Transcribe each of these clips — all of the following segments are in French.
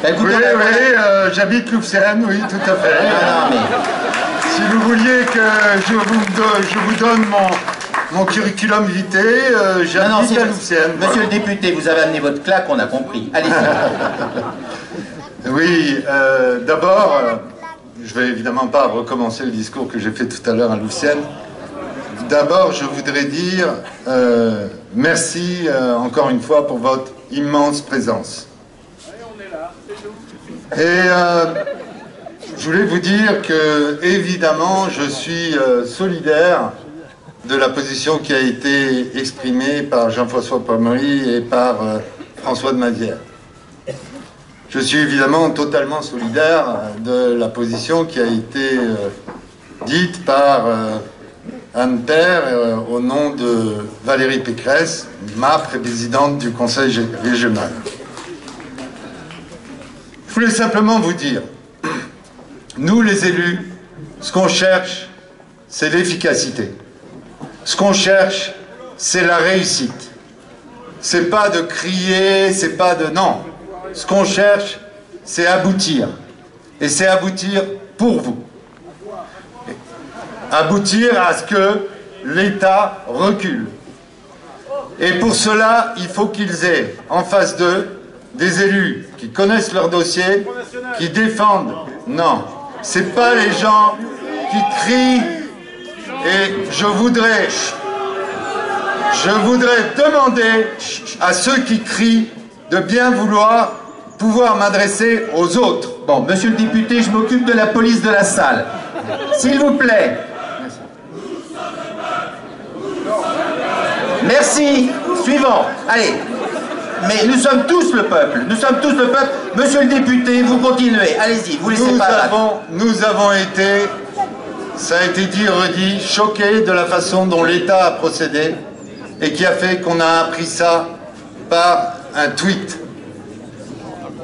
Écoutez, oui, j'habite Louveciennes, oui, tout à fait. Ah, non, mais... Si vous vouliez que je vous donne mon curriculum vitae, j'habite à Louveciennes. Monsieur le député, vous avez amené votre claque, on a compris. Allez-y. Oui, d'abord, je vais évidemment pas recommencer le discours que j'ai fait tout à l'heure à Louveciennes. D'abord, je voudrais dire merci encore une fois pour votre immense présence. Et je voulais vous dire que, évidemment, je suis solidaire de la position qui a été exprimée par Jean-François Pommery et par François de Mazières. Je suis évidemment totalement solidaire de la position qui a été dite par Anne Père au nom de Valérie Pécresse, ma présidente du Conseil régional. Je voulais simplement vous dire, nous les élus, ce qu'on cherche, c'est l'efficacité. Ce qu'on cherche, c'est la réussite. C'est pas de crier, c'est pas de... Non. Ce qu'on cherche, c'est aboutir. Et c'est aboutir pour vous. Aboutir à ce que l'État recule. Et pour cela, il faut qu'ils aient en face d'eux des élus qui connaissent leur dossier, qui défendent. Non, c'est pas les gens qui crient. Et je voudrais demander à ceux qui crient de bien vouloir pouvoir m'adresser aux autres. Bon, monsieur le député, je m'occupe de la police de la salle. S'il vous plaît. Merci. Suivant. Allez. Mais nous sommes tous le peuple. Nous sommes tous le peuple. Monsieur le député, vous continuez. Allez-y, vous laissez pas... Nous avons été, ça a été dit et redit, choqués de la façon dont l'État a procédé et qui a fait qu'on a appris ça par un tweet.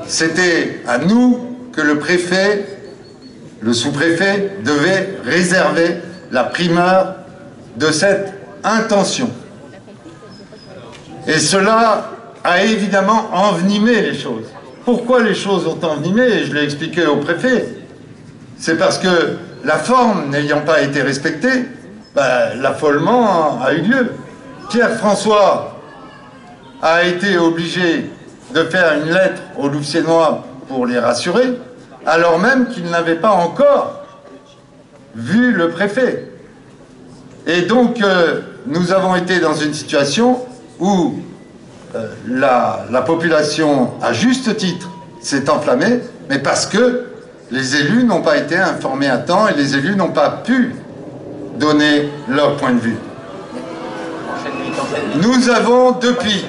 C'était à nous que le préfet, le sous-préfet, devait réserver la primeur de cette intention. Et cela a évidemment envenimé les choses. Pourquoi les choses ont envenimé? Et je l'ai expliqué au préfet. C'est parce que la forme n'ayant pas été respectée, l'affolement a eu lieu. Pierre-François a été obligé de faire une lettre aux Louveciennois pour les rassurer, alors même qu'il n'avait pas encore vu le préfet. Et donc, nous avons été dans une situation où la population, à juste titre, s'est enflammée, mais parce que les élus n'ont pas été informés à temps et les élus n'ont pas pu donner leur point de vue. Nous avons depuis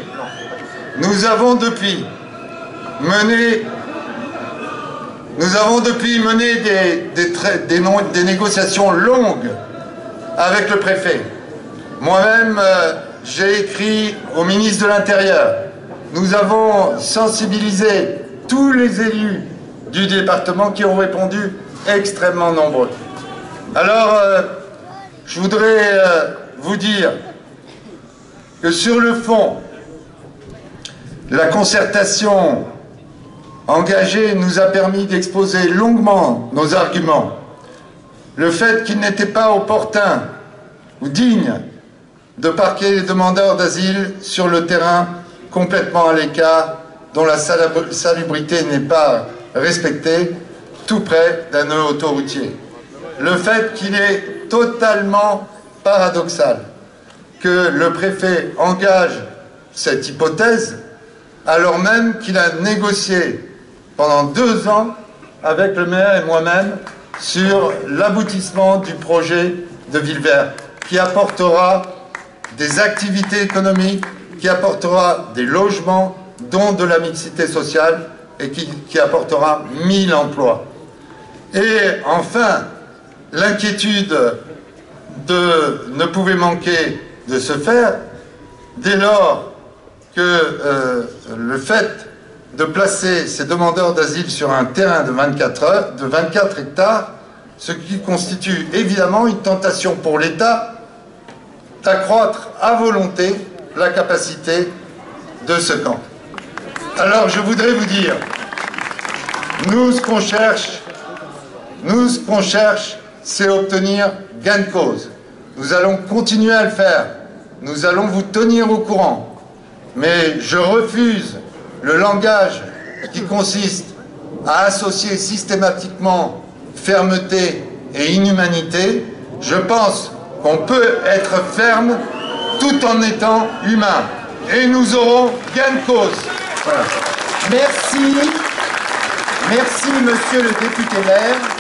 mené des négociations longues avec le préfet. Moi-même, j'ai écrit au ministre de l'Intérieur. Nous avons sensibilisé tous les élus du département qui ont répondu extrêmement nombreux. Alors, je voudrais vous dire que sur le fond, la concertation engagée nous a permis d'exposer longuement nos arguments. Le fait qu'il n'était pas opportun ou digne de parquer les demandeurs d'asile sur le terrain complètement à l'écart, dont la salubrité n'est pas respectée, tout près d'un nœud autoroutier. Le fait qu'il est totalement paradoxal que le préfet engage cette hypothèse alors même qu'il a négocié pendant 2 ans avec le maire et moi-même sur l'aboutissement du projet de Ville-Verte, qui apportera des activités économiques, qui apportera des logements, dont de la mixité sociale, et qui apportera 1000 emplois. Et enfin, l'inquiétude ne pouvait manquer de se faire dès lors que le fait de placer ces demandeurs d'asile sur un terrain de 24 hectares, ce qui constitue évidemment une tentation pour l'État d'accroître à volonté la capacité de ce camp. Alors je voudrais vous dire Nous, ce qu'on cherche, c'est obtenir gain de cause. Nous allons continuer à le faire. Nous allons vous tenir au courant. Mais je refuse le langage qui consiste à associer systématiquement fermeté et inhumanité. Je pense qu'on peut être ferme tout en étant humain. Et nous aurons gain de cause. Voilà. Merci. Merci, monsieur le député maire.